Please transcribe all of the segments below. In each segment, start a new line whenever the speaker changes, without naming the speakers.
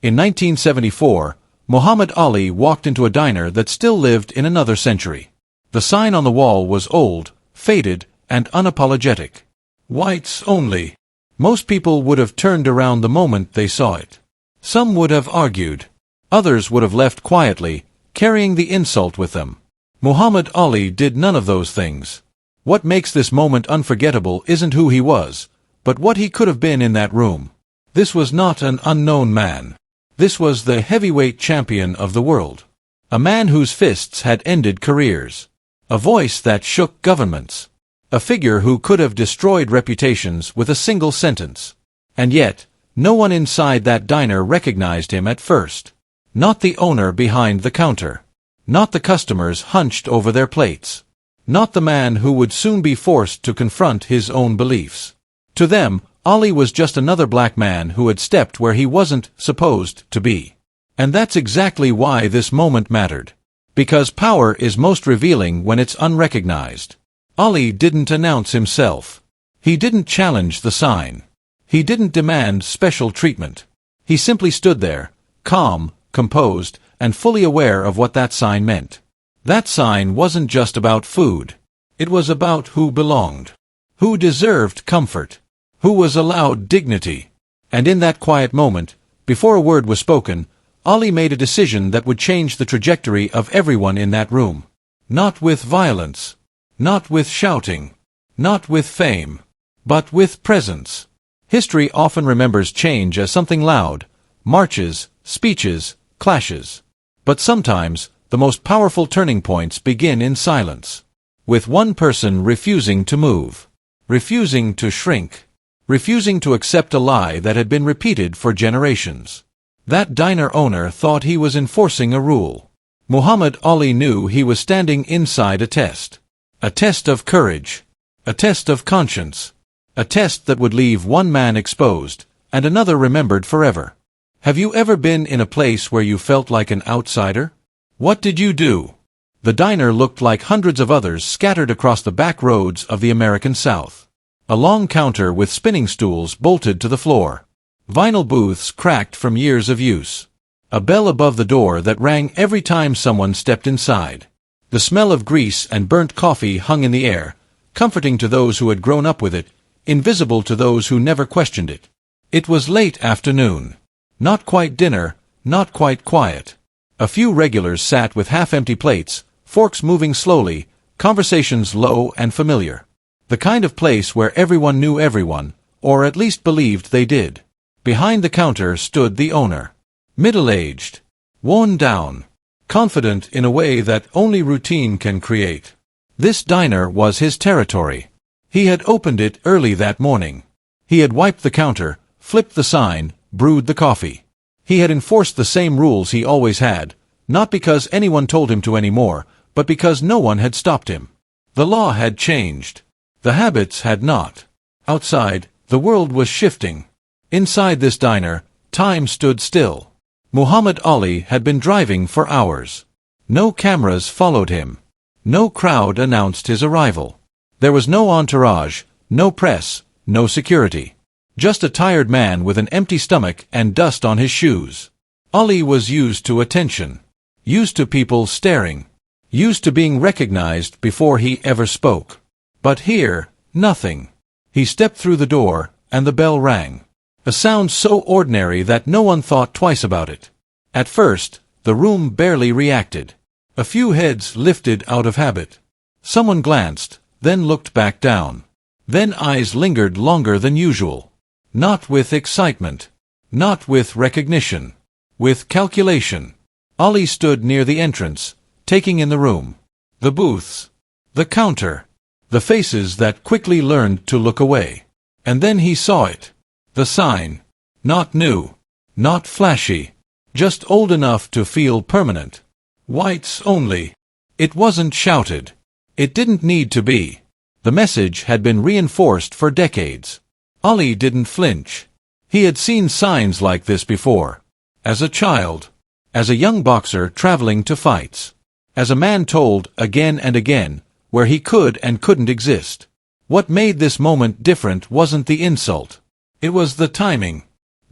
In 1974, Muhammad Ali walked into a diner that still lived in another century. The sign on the wall was old, faded, and unapologetic. Whites only. Most people would have turned around the moment they saw it. Some would have argued. Others would have left quietly, carrying the insult with them. Muhammad Ali did none of those things. What makes this moment unforgettable isn't who he was, but what he could have been in that room. This was not an unknown man. This was the heavyweight champion of the world. A man whose fists had ended careers. A voice that shook governments. A figure who could have destroyed reputations with a single sentence. And yet, no one inside that diner recognized him at first. Not the owner behind the counter. Not the customers hunched over their plates. Not the man who would soon be forced to confront his own beliefs. To them, Ali was just another black man who had stepped where he wasn't supposed to be. And that's exactly why this moment mattered. Because power is most revealing when it's unrecognized. Ali didn't announce himself. He didn't challenge the sign. He didn't demand special treatment. He simply stood there, calm, composed, and fully aware of what that sign meant. That sign wasn't just about food. It was about who belonged. Who deserved comfort. Who was allowed dignity. And in that quiet moment, before a word was spoken, Ali made a decision that would change the trajectory of everyone in that room. Not with violence. Not with shouting. Not with fame. But with presence. History often remembers change as something loud. Marches, speeches, clashes. But sometimes, the most powerful turning points begin in silence. With one person refusing to move. Refusing to shrink. Refusing to accept a lie that had been repeated for generations. That diner owner thought he was enforcing a rule. Muhammad Ali knew he was standing inside a test. A test of courage. A test of conscience. A test that would leave one man exposed, and another remembered forever. Have you ever been in a place where you felt like an outsider? What did you do? The diner looked like hundreds of others scattered across the back roads of the American South. A long counter with spinning stools bolted to the floor. Vinyl booths cracked from years of use. A bell above the door that rang every time someone stepped inside. The smell of grease and burnt coffee hung in the air, comforting to those who had grown up with it, invisible to those who never questioned it. It was late afternoon. Not quite dinner, not quite quiet. A few regulars sat with half-empty plates, forks moving slowly, conversations low and familiar. The kind of place where everyone knew everyone, or at least believed they did. Behind the counter stood the owner. Middle-aged. Worn down. Confident in a way that only routine can create. This diner was his territory. He had opened it early that morning. He had wiped the counter, flipped the sign, brewed the coffee. He had enforced the same rules he always had, not because anyone told him to anymore, but because no one had stopped him. The law had changed. The habits had not. Outside, the world was shifting. Inside this diner, time stood still. Muhammad Ali had been driving for hours. No cameras followed him. No crowd announced his arrival. There was no entourage, no press, no security. Just a tired man with an empty stomach and dust on his shoes. Ali was used to attention. Used to people staring. Used to being recognized before he ever spoke. But here, nothing. He stepped through the door, and the bell rang. A sound so ordinary that no one thought twice about it. At first, the room barely reacted. A few heads lifted out of habit. Someone glanced, then looked back down. Then eyes lingered longer than usual. Not with excitement. Not with recognition. With calculation. Ali stood near the entrance, taking in the room. The booths. The counter. The faces that quickly learned to look away. And then he saw it. The sign. Not new. Not flashy. Just old enough to feel permanent. Whites only. It wasn't shouted. It didn't need to be. The message had been reinforced for decades. Ali didn't flinch. He had seen signs like this before. As a child. As a young boxer traveling to fights. As a man told, again and again, where he could and couldn't exist. What made this moment different wasn't the insult. It was the timing.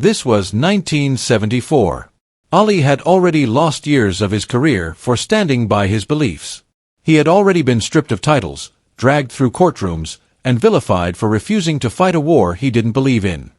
This was 1974. Ali had already lost years of his career for standing by his beliefs. He had already been stripped of titles, dragged through courtrooms, and vilified for refusing to fight a war he didn't believe in.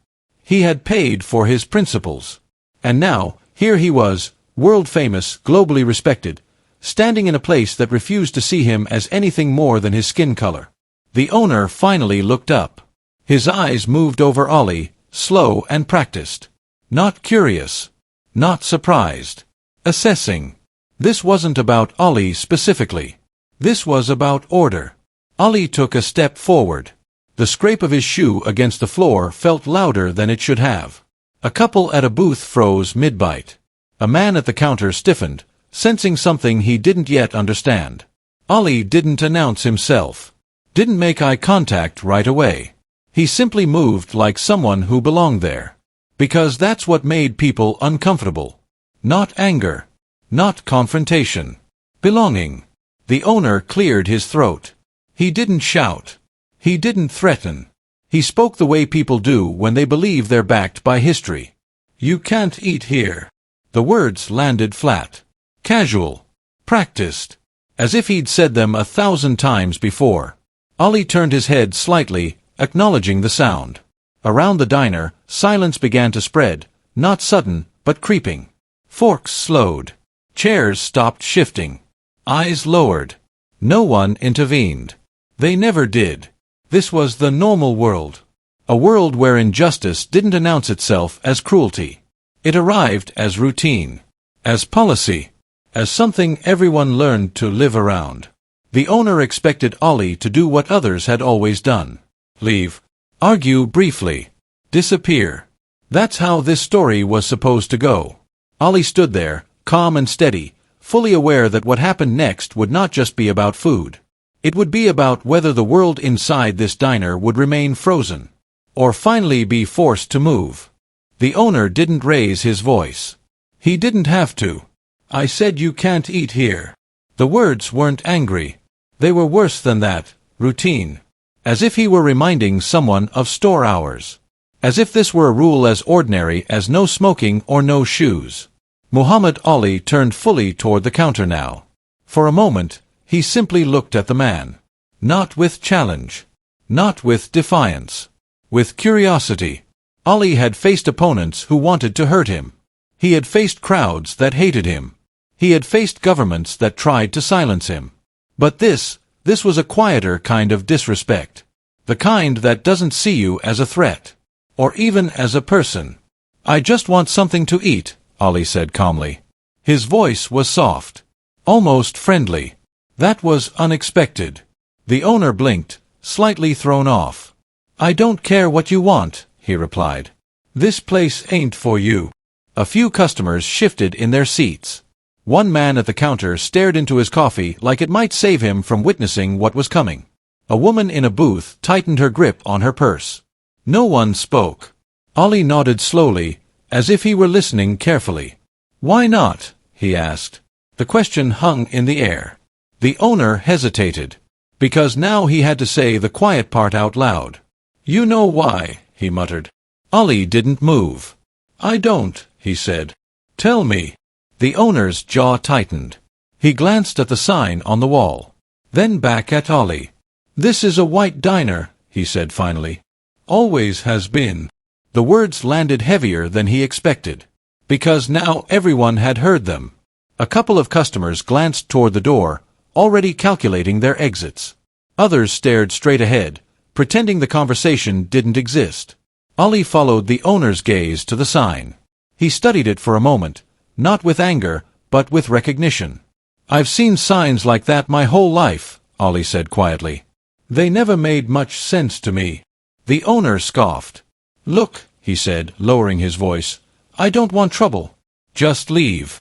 He had paid for his principles. And now, here he was, world-famous, globally respected, standing in a place that refused to see him as anything more than his skin color. The owner finally looked up. His eyes moved over Ali, slow and practiced. Not curious. Not surprised. Assessing. This wasn't about Ali specifically. This was about order. Ali took a step forward. The scrape of his shoe against the floor felt louder than it should have. A couple at a booth froze mid-bite. A man at the counter stiffened, sensing something he didn't yet understand. Ali didn't announce himself. Didn't make eye contact right away. He simply moved like someone who belonged there. Because that's what made people uncomfortable. Not anger. Not confrontation. Belonging. The owner cleared his throat. He didn't shout. He didn't threaten. He spoke the way people do when they believe they're backed by history. You can't eat here. The words landed flat. Casual. Practiced. As if he'd said them 1,000 times before. Ali turned his head slightly, acknowledging the sound. Around the diner, silence began to spread, not sudden, but creeping. Forks slowed. Chairs stopped shifting. Eyes lowered. No one intervened. They never did. This was the normal world. A world where injustice didn't announce itself as cruelty. It arrived as routine. As policy. As something everyone learned to live around. The owner expected Ali to do what others had always done. Leave. Argue briefly. Disappear. That's how this story was supposed to go. Ali stood there, calm and steady, fully aware that what happened next would not just be about food. It would be about whether the world inside this diner would remain frozen, or finally be forced to move. The owner didn't raise his voice. He didn't have to. I said you can't eat here. The words weren't angry. They were worse than that, routine. As if he were reminding someone of store hours. As if this were a rule as ordinary as no smoking or no shoes. Muhammad Ali turned fully toward the counter now. For a moment, he simply looked at the man. Not with challenge. Not with defiance. With curiosity. Ali had faced opponents who wanted to hurt him. He had faced crowds that hated him. He had faced governments that tried to silence him. But this was a quieter kind of disrespect. The kind that doesn't see you as a threat. Or even as a person. I just want something to eat, Ali said calmly. His voice was soft. Almost friendly. That was unexpected. The owner blinked, slightly thrown off. I don't care what you want, he replied. This place ain't for you. A few customers shifted in their seats. One man at the counter stared into his coffee like it might save him from witnessing what was coming. A woman in a booth tightened her grip on her purse. No one spoke. Ali nodded slowly, as if he were listening carefully. Why not? He asked. The question hung in the air. The owner hesitated. Because now he had to say the quiet part out loud. You know why, he muttered. Ali didn't move. I don't, he said. Tell me. The owner's jaw tightened. He glanced at the sign on the wall. Then back at Ali. This is a white diner, he said finally. Always has been. The words landed heavier than he expected. Because now everyone had heard them. A couple of customers glanced toward the door, already calculating their exits. Others stared straight ahead, pretending the conversation didn't exist. Ali followed the owner's gaze to the sign. He studied it for a moment, not with anger, but with recognition. I've seen signs like that my whole life, Ali said quietly. They never made much sense to me. The owner scoffed. Look, he said, lowering his voice, I don't want trouble. Just leave.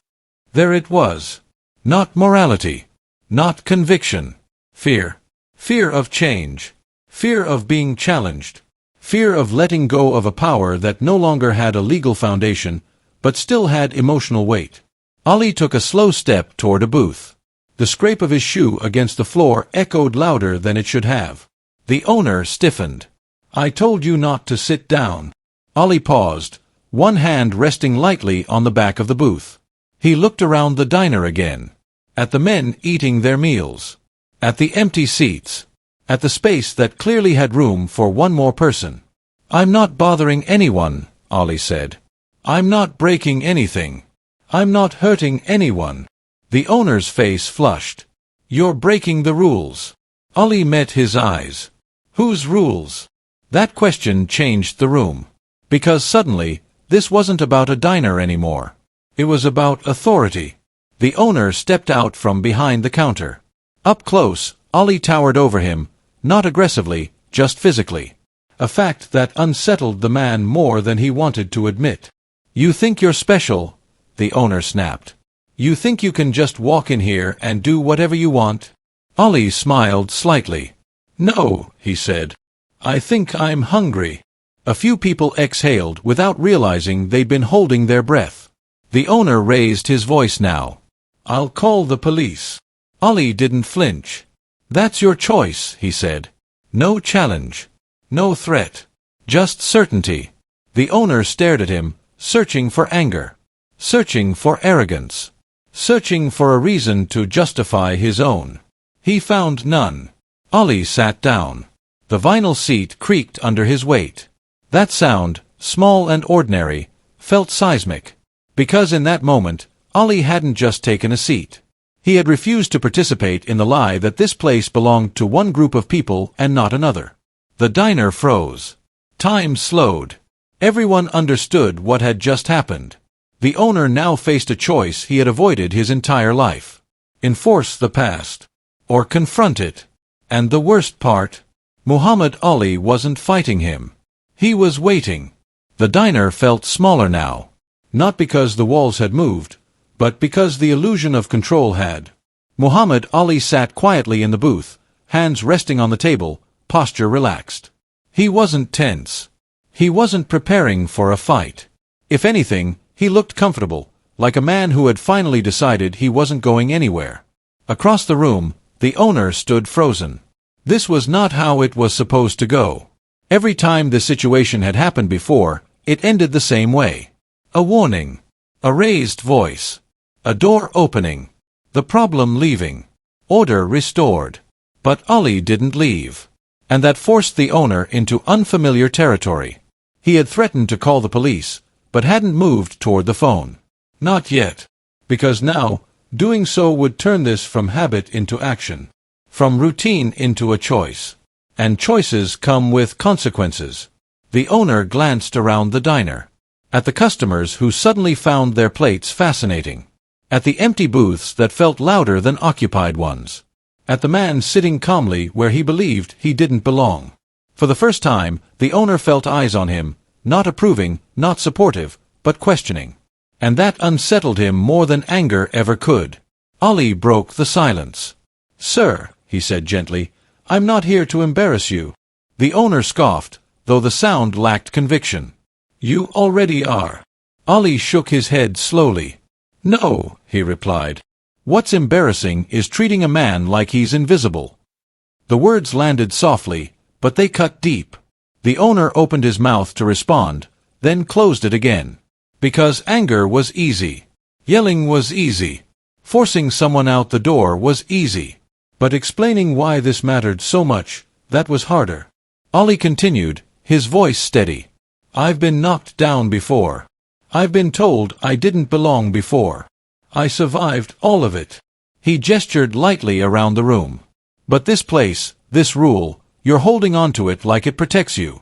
There it was. Not morality. Not conviction. Fear. Fear of change. Fear of being challenged. Fear of letting go of a power that no longer had a legal foundation, but still had emotional weight. Ali took a slow step toward a booth. The scrape of his shoe against the floor echoed louder than it should have. The owner stiffened. I told you not to sit down. Ali paused, one hand resting lightly on the back of the booth. He looked around the diner again. At the men eating their meals. At the empty seats. At the space that clearly had room for one more person. "I'm not bothering anyone," Ollie said. "I'm not breaking anything. I'm not hurting anyone." The owner's face flushed. "You're breaking the rules." Ollie met his eyes. Whose rules? That question changed the room. Because suddenly, this wasn't about a diner anymore. It was about authority. The owner stepped out from behind the counter. Up close, Ollie towered over him, not aggressively, just physically. A fact that unsettled the man more than he wanted to admit. "You think you're special?" the owner snapped. "You think you can just walk in here and do whatever you want?" Ollie smiled slightly. "No," he said. "I think I'm hungry." A few people exhaled without realizing they'd been holding their breath. The owner raised his voice now. "I'll call the police." Ollie didn't flinch. "That's your choice," he said. No challenge. No threat. Just certainty. The owner stared at him, searching for anger. Searching for arrogance. Searching for a reason to justify his own. He found none. Ollie sat down. The vinyl seat creaked under his weight. That sound, small and ordinary, felt seismic. Because in that moment, Ollie hadn't just taken a seat. He had refused to participate in the lie that this place belonged to one group of people and not another. The diner froze. Time slowed. Everyone understood what had just happened. The owner now faced a choice he had avoided his entire life. Enforce the past. Or confront it. And the worst part? Muhammad Ali wasn't fighting him. He was waiting. The diner felt smaller now. Not because the walls had moved, but because the illusion of control had. Muhammad Ali sat quietly in the booth, hands resting on the table, posture relaxed. He wasn't tense. He wasn't preparing for a fight. If anything, he looked comfortable, like a man who had finally decided he wasn't going anywhere. Across the room, the owner stood frozen. This was not how it was supposed to go. Every time this situation had happened before, it ended the same way. A warning. A raised voice. A door opening. The problem leaving. Order restored. But Ali didn't leave. And that forced the owner into unfamiliar territory. He had threatened to call the police, but hadn't moved toward the phone. Not yet. Because now, doing so would turn this from habit into action. From routine into a choice. And choices come with consequences. The owner glanced around the diner. At the customers who suddenly found their plates fascinating. At the empty booths that felt louder than occupied ones. At the man sitting calmly where he believed he didn't belong. For the first time, the owner felt eyes on him, not approving, not supportive, but questioning. And that unsettled him more than anger ever could. Ali broke the silence. "Sir," he said gently, "I'm not here to embarrass you." The owner scoffed, though the sound lacked conviction. "You already are." Ali shook his head slowly. "No," he replied. "What's embarrassing is treating a man like he's invisible." The words landed softly, but they cut deep. The owner opened his mouth to respond, then closed it again. Because anger was easy. Yelling was easy. Forcing someone out the door was easy. But explaining why this mattered so much, that was harder. Ali continued, his voice steady. "I've been knocked down before. I've been told I didn't belong before. I survived all of it." He gestured lightly around the room. "But this place, this rule, you're holding on to it like it protects you."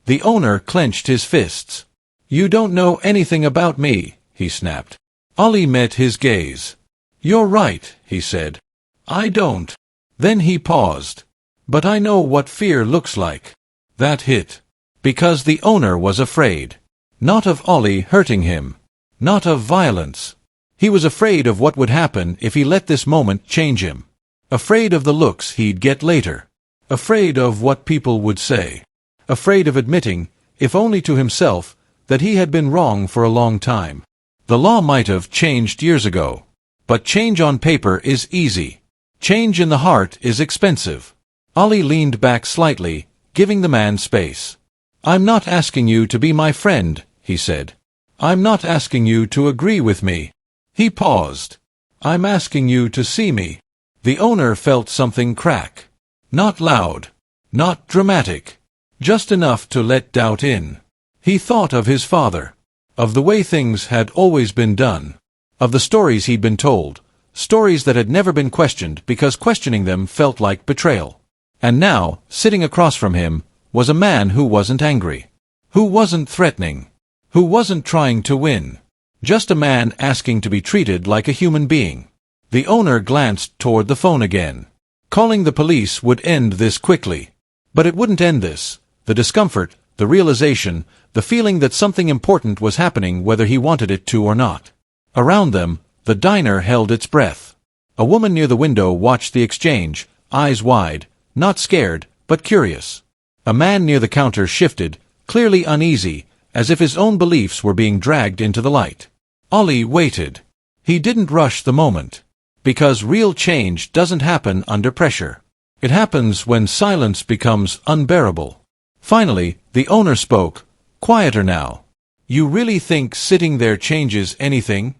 The owner clenched his fists. "You don't know anything about me," he snapped. Ali met his gaze. "You're right," he said. "I don't." Then he paused. "But I know what fear looks like." That hit. Because the owner was afraid. Not of Ali hurting him. Not of violence. He was afraid of what would happen if he let this moment change him. Afraid of the looks he'd get later. Afraid of what people would say. Afraid of admitting, if only to himself, that he had been wrong for a long time. The law might have changed years ago. But change on paper is easy. Change in the heart is expensive. Ali leaned back slightly, giving the man space. "I'm not asking you to be my friend," he said. "I'm not asking you to agree with me." He paused. "I'm asking you to see me." The owner felt something crack. Not loud, not dramatic, just enough to let doubt in. He thought of his father, of the way things had always been done, of the stories he'd been told, stories that had never been questioned because questioning them felt like betrayal. And now, sitting across from him, was a man who wasn't angry, who wasn't threatening, who wasn't trying to win. Just a man asking to be treated like a human being. The owner glanced toward the phone again. Calling the police would end this quickly. But it wouldn't end this. The discomfort, the realization, the feeling that something important was happening whether he wanted it to or not. Around them, the diner held its breath. A woman near the window watched the exchange, eyes wide, not scared, but curious. A man near the counter shifted, clearly uneasy, as if his own beliefs were being dragged into the light. Ollie waited. He didn't rush the moment. Because real change doesn't happen under pressure. It happens when silence becomes unbearable. Finally, the owner spoke, quieter now. "You really think sitting there changes anything?"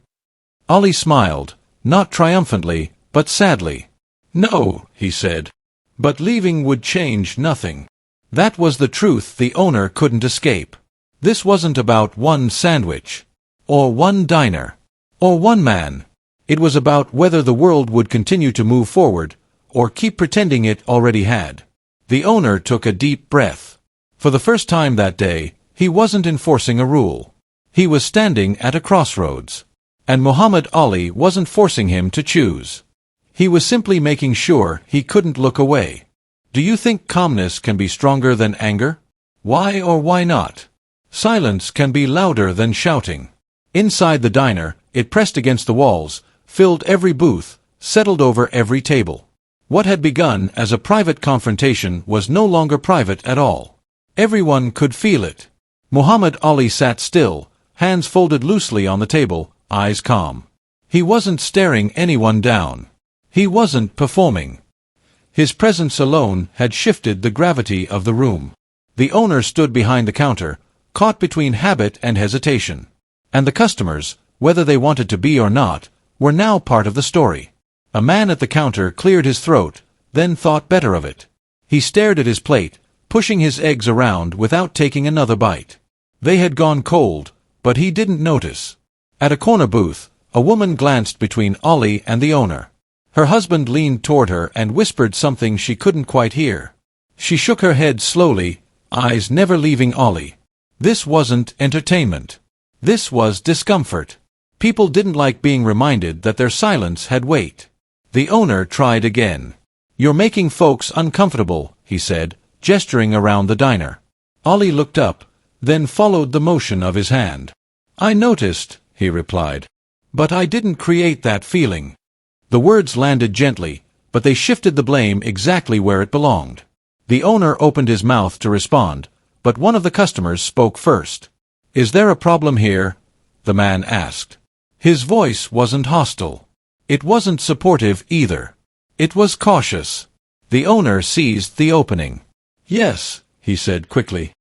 Ollie smiled, not triumphantly, but sadly. "No," he said. "But leaving would change nothing." That was the truth the owner couldn't escape. This wasn't about one sandwich, or one diner, or one man. It was about whether the world would continue to move forward, or keep pretending it already had. The owner took a deep breath. For the first time that day, he wasn't enforcing a rule. He was standing at a crossroads. And Muhammad Ali wasn't forcing him to choose. He was simply making sure he couldn't look away. Do you think calmness can be stronger than anger? Why or why not? Silence can be louder than shouting. Inside the diner, it pressed against the walls, filled every booth, settled over every table. What had begun as a private confrontation was no longer private at all. Everyone could feel it. Muhammad Ali sat still, hands folded loosely on the table, eyes calm. He wasn't staring anyone down. He wasn't performing. His presence alone had shifted the gravity of the room. The owner stood behind the counter, caught between habit and hesitation. And the customers, whether they wanted to be or not, were now part of the story. A man at the counter cleared his throat, then thought better of it. He stared at his plate, pushing his eggs around without taking another bite. They had gone cold, but he didn't notice. At a corner booth, a woman glanced between Ollie and the owner. Her husband leaned toward her and whispered something she couldn't quite hear. She shook her head slowly, eyes never leaving Ollie. This wasn't entertainment. This was discomfort. People didn't like being reminded that their silence had weight. The owner tried again. "You're making folks uncomfortable," he said, gesturing around the diner. Ollie looked up, then followed the motion of his hand. "I noticed," he replied. "But I didn't create that feeling." The words landed gently, but they shifted the blame exactly where it belonged. The owner opened his mouth to respond, but one of the customers spoke first. "Is there a problem here?" the man asked. His voice wasn't hostile. It wasn't supportive either. It was cautious. The owner seized the opening. "Yes," he said quickly.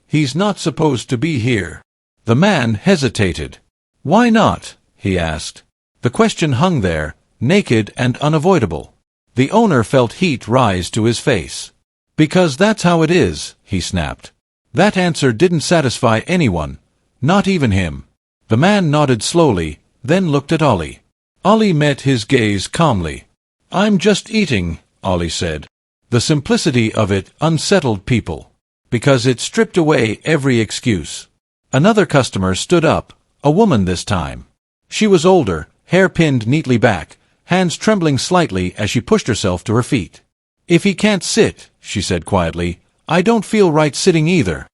"He's not supposed to be here." The man hesitated. "Why not?" he asked. The question hung there, naked and unavoidable. The owner felt heat rise to his face. "Because that's how it is," he snapped. That answer didn't satisfy anyone, not even him. The man nodded slowly, then looked at Ollie. Ollie met his gaze calmly. "I'm just eating," Ollie said. The simplicity of it unsettled people, because it stripped away every excuse. Another customer stood up, a woman this time. She was older, hair pinned neatly back, hands trembling slightly as she pushed herself to her feet. "If he can't sit," she said quietly, "I don't feel right sitting either."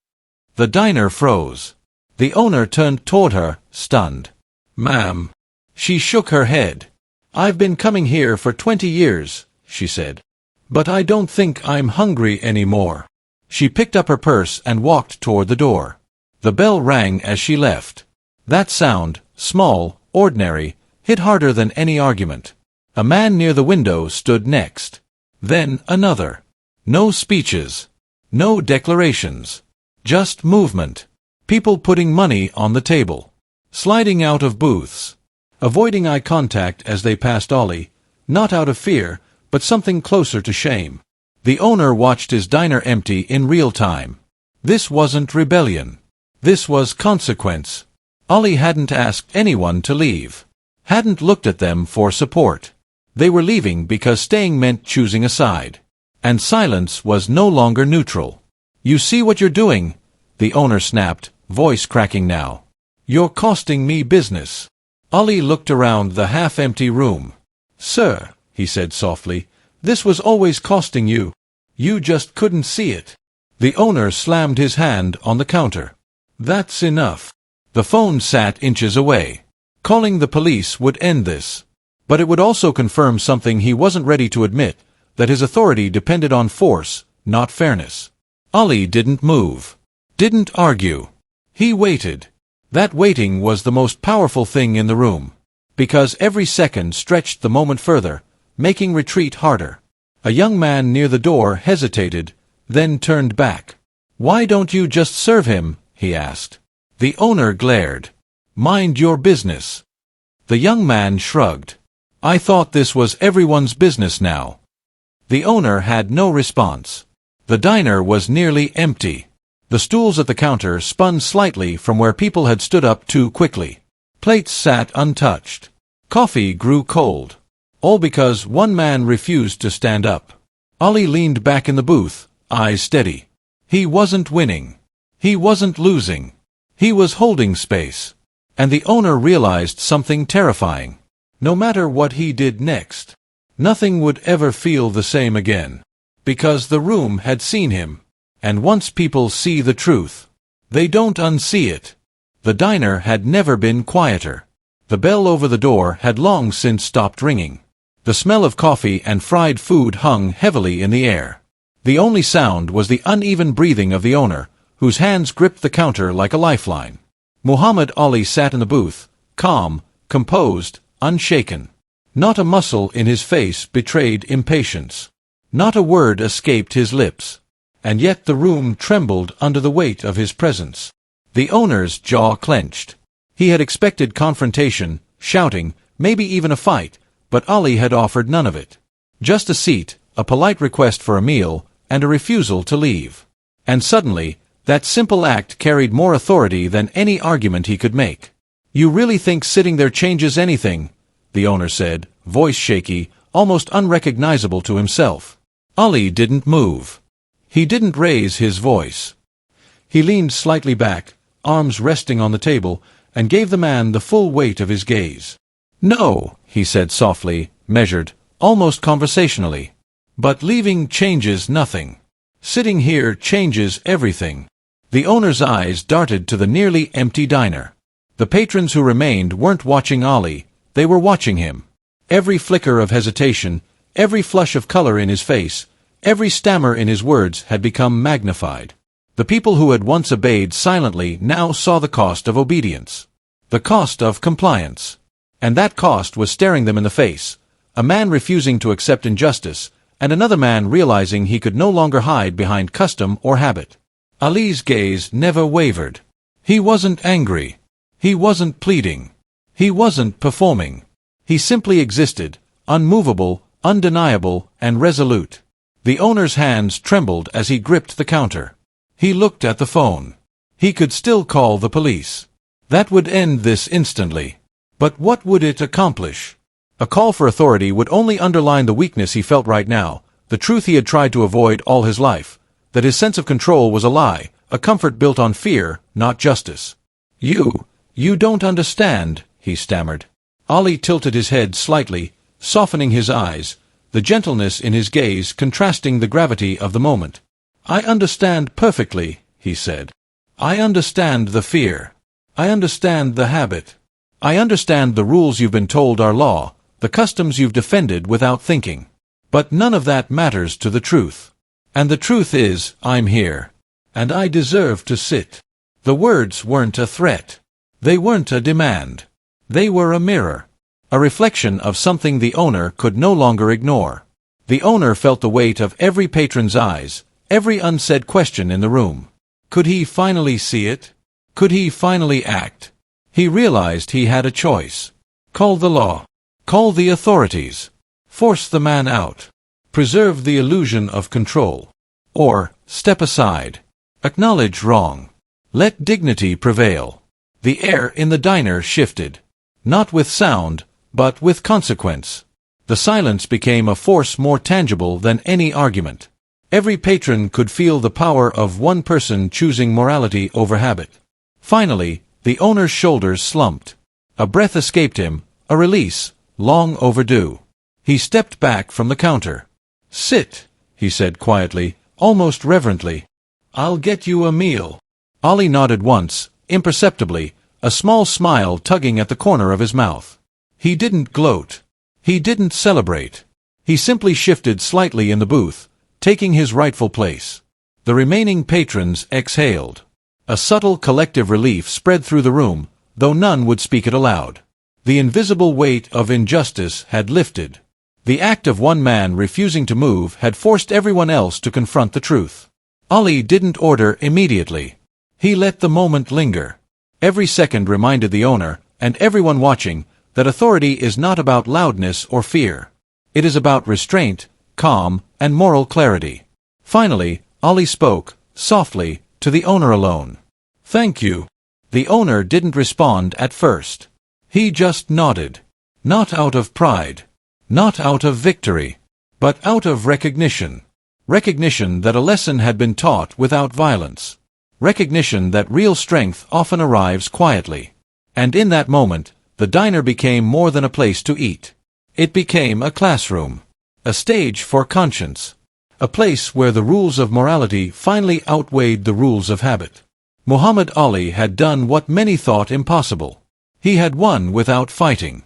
The diner froze. The owner turned toward her, stunned. "Ma'am." She shook her head. "I've been coming here for 20 years, she said. "But I don't think I'm hungry anymore." She picked up her purse and walked toward the door. The bell rang as she left. That sound, small, ordinary, hit harder than any argument. A man near the window stood next. Then another. No speeches. No declarations. Just movement. People putting money on the table. Sliding out of booths. Avoiding eye contact as they passed Ollie, not out of fear, but something closer to shame. The owner watched his diner empty in real time. This wasn't rebellion. This was consequence. Ollie hadn't asked anyone to leave. Hadn't looked at them for support. They were leaving because staying meant choosing a side. And silence was no longer neutral. You see what you're doing? The owner snapped, voice cracking now. You're costing me business. Ollie looked around the half-empty room. Sir, he said softly, this was always costing you. You just couldn't see it. The owner slammed his hand on the counter. That's enough. The phone sat inches away. Calling the police would end this. But it would also confirm something he wasn't ready to admit, that his authority depended on force, not fairness. Ollie didn't move. Didn't argue. He waited. That waiting was the most powerful thing in the room. Because every second stretched the moment further, making retreat harder. A young man near the door hesitated, then turned back. Why don't you just serve him? He asked. The owner glared. Mind your business. The young man shrugged. I thought this was everyone's business now. The owner had no response. The diner was nearly empty. The stools at the counter spun slightly from where people had stood up too quickly. Plates sat untouched. Coffee grew cold. All because one man refused to stand up. Ollie leaned back in the booth, eyes steady. He wasn't winning. He wasn't losing. He was holding space. And the owner realized something terrifying. No matter what he did next, nothing would ever feel the same again. Because the room had seen him. And once people see the truth, they don't unsee it. The diner had never been quieter. The bell over the door had long since stopped ringing. The smell of coffee and fried food hung heavily in the air. The only sound was the uneven breathing of the owner, whose hands gripped the counter like a lifeline. Muhammad Ali sat in the booth, calm, composed, unshaken. Not a muscle in his face betrayed impatience. Not a word escaped his lips. And yet the room trembled under the weight of his presence. The owner's jaw clenched. He had expected confrontation, shouting, maybe even a fight, but Ali had offered none of it. Just a seat, a polite request for a meal, and a refusal to leave. And suddenly, that simple act carried more authority than any argument he could make. You really think sitting there changes anything? The owner said, voice shaky, almost unrecognizable to himself. Ali didn't move. He didn't raise his voice. He leaned slightly back, arms resting on the table, and gave the man the full weight of his gaze. No, he said softly, measured, almost conversationally. But leaving changes nothing. Sitting here changes everything. The owner's eyes darted to the nearly empty diner. The patrons who remained weren't watching Ali, they were watching him. Every flicker of hesitation, every flush of color in his face, every stammer in his words had become magnified. The people who had once obeyed silently now saw the cost of obedience. The cost of compliance. And that cost was staring them in the face. A man refusing to accept injustice, and another man realizing he could no longer hide behind custom or habit. Ali's gaze never wavered. He wasn't angry. He wasn't pleading. He wasn't performing. He simply existed, unmovable, undeniable, and resolute. The owner's hands trembled as he gripped the counter. He looked at the phone. He could still call the police. That would end this instantly. But what would it accomplish? A call for authority would only underline the weakness he felt right now, the truth he had tried to avoid all his life, that his sense of control was a lie, a comfort built on fear, not justice. You don't understand, he stammered. Ali tilted his head slightly, softening his eyes, the gentleness in his gaze contrasting the gravity of the moment. I understand perfectly, he said. I understand the fear. I understand the habit. I understand the rules you've been told are law, the customs you've defended without thinking. But none of that matters to the truth. And the truth is, I'm here. And I deserve to sit. The words weren't a threat. They weren't a demand. They were a mirror. A reflection of something the owner could no longer ignore. The owner felt the weight of every patron's eyes, every unsaid question in the room. Could he finally see it? Could he finally act? He realized he had a choice. Call the law. Call the authorities. Force the man out. Preserve the illusion of control. Or, step aside. Acknowledge wrong. Let dignity prevail. The air in the diner shifted. Not with sound, but with consequence. The silence became a force more tangible than any argument. Every patron could feel the power of one person choosing morality over habit. Finally, the owner's shoulders slumped. A breath escaped him, a release, long overdue. He stepped back from the counter. "Sit," he said quietly, almost reverently. "I'll get you a meal." Ali nodded once, imperceptibly, a small smile tugging at the corner of his mouth. He didn't gloat. He didn't celebrate. He simply shifted slightly in the booth, taking his rightful place. The remaining patrons exhaled. A subtle collective relief spread through the room, though none would speak it aloud. The invisible weight of injustice had lifted. The act of one man refusing to move had forced everyone else to confront the truth. Ali didn't order immediately. He let the moment linger. Every second reminded the owner, and everyone watching, that authority is not about loudness or fear. It is about restraint, calm, and moral clarity. Finally, Ali spoke, softly, to the owner alone. "Thank you." The owner didn't respond at first. He just nodded. Not out of pride. Not out of victory. But out of recognition. Recognition that a lesson had been taught without violence. Recognition that real strength often arrives quietly. And in that moment, the diner became more than a place to eat. It became a classroom. A stage for conscience. A place where the rules of morality finally outweighed the rules of habit. Muhammad Ali had done what many thought impossible. He had won without fighting.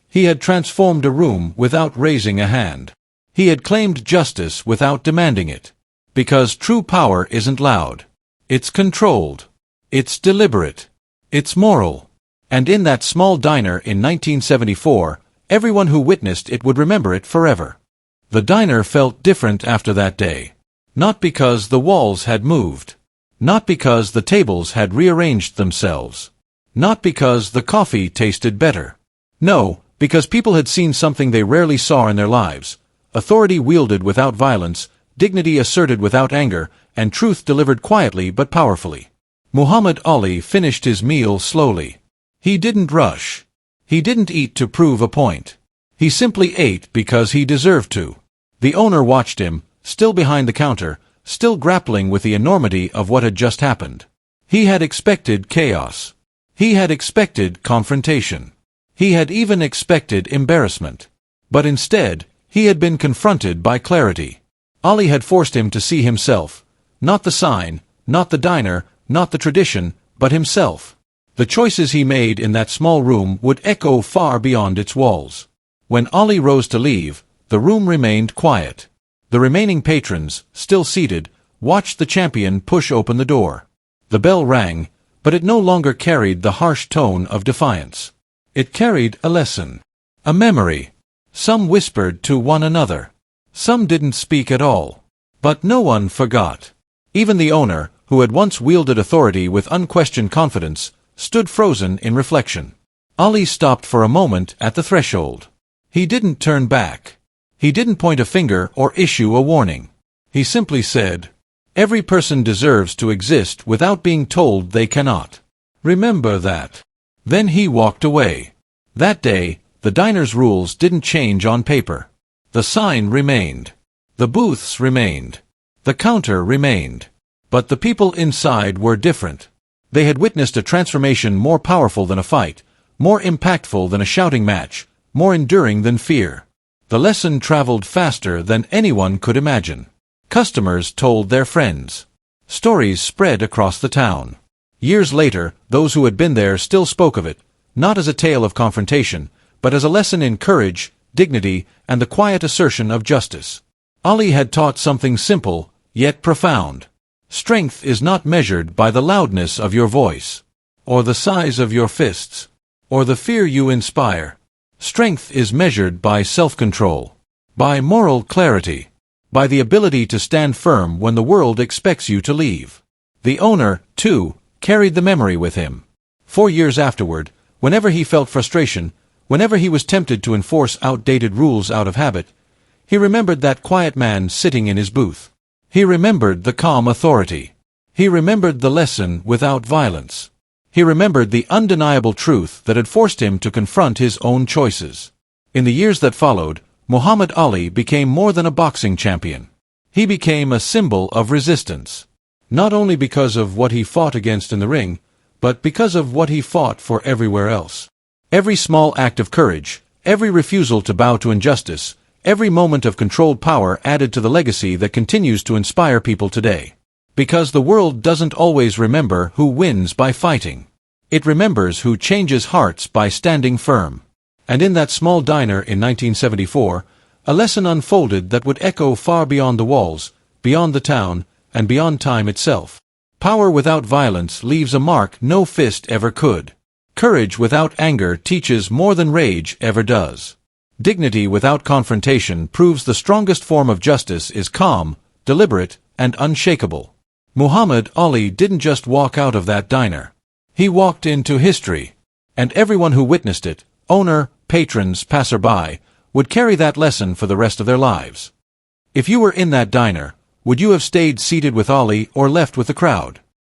He had transformed a room without raising a hand. He had claimed justice without demanding it. Because true power isn't loud. It's controlled. It's deliberate. It's moral. And in that small diner in 1974, everyone who witnessed it would remember it forever. The diner felt different after that day. Not because the walls had moved. Not because the tables had rearranged themselves. Not because the coffee tasted better. No, because people had seen something they rarely saw in their lives. Authority wielded without violence, dignity asserted without anger, and truth delivered quietly but powerfully. Muhammad Ali finished his meal slowly. He didn't rush. He didn't eat to prove a point. He simply ate because he deserved to. The owner watched him, still behind the counter, still grappling with the enormity of what had just happened. He had expected chaos. He had expected confrontation. He had even expected embarrassment. But instead, he had been confronted by clarity. Ali had forced him to see himself. Not the sign, not the diner, not the tradition, but himself. The choices he made in that small room would echo far beyond its walls. When Ali rose to leave, the room remained quiet. The remaining patrons, still seated, watched the champion push open the door. The bell rang, but it no longer carried the harsh tone of defiance. It carried a lesson. A memory. Some whispered to one another. Some didn't speak at all. But no one forgot. Even the owner, who had once wielded authority with unquestioned confidence, stood frozen in reflection. Ali stopped for a moment at the threshold. He didn't turn back. He didn't point a finger or issue a warning. He simply said, "Every person deserves to exist without being told they cannot. Remember that." Then he walked away. That day, the diner's rules didn't change on paper. The sign remained. The booths remained. The counter remained. But the people inside were different. They had witnessed a transformation more powerful than a fight, more impactful than a shouting match, more enduring than fear. The lesson traveled faster than anyone could imagine. Customers told their friends. Stories spread across the town. Years later, those who had been there still spoke of it, not as a tale of confrontation, but as a lesson in courage, dignity, and the quiet assertion of justice. Ali had taught something simple, yet profound. Strength is not measured by the loudness of your voice, or the size of your fists, or the fear you inspire. Strength is measured by self-control, by moral clarity, by the ability to stand firm when the world expects you to leave. The owner, too, carried the memory with him. 4 years afterward, whenever he felt frustration, whenever he was tempted to enforce outdated rules out of habit, he remembered that quiet man sitting in his booth. He remembered the calm authority. He remembered the lesson without violence. He remembered the undeniable truth that had forced him to confront his own choices. In the years that followed, Muhammad Ali became more than a boxing champion. He became a symbol of resistance. Not only because of what he fought against in the ring, but because of what he fought for everywhere else. Every small act of courage, every refusal to bow to injustice, every moment of controlled power added to the legacy that continues to inspire people today. Because the world doesn't always remember who wins by fighting. It remembers who changes hearts by standing firm. And in that small diner in 1974, a lesson unfolded that would echo far beyond the walls, beyond the town, and beyond time itself. Power without violence leaves a mark no fist ever could. Courage without anger teaches more than rage ever does. Dignity without confrontation proves the strongest form of justice is calm, deliberate, and unshakable. Muhammad Ali didn't just walk out of that diner. He walked into history. And everyone who witnessed it, owner, patrons, passerby, would carry that lesson for the rest of their lives. If you were in that diner, would you have stayed seated with Ali or left with the crowd?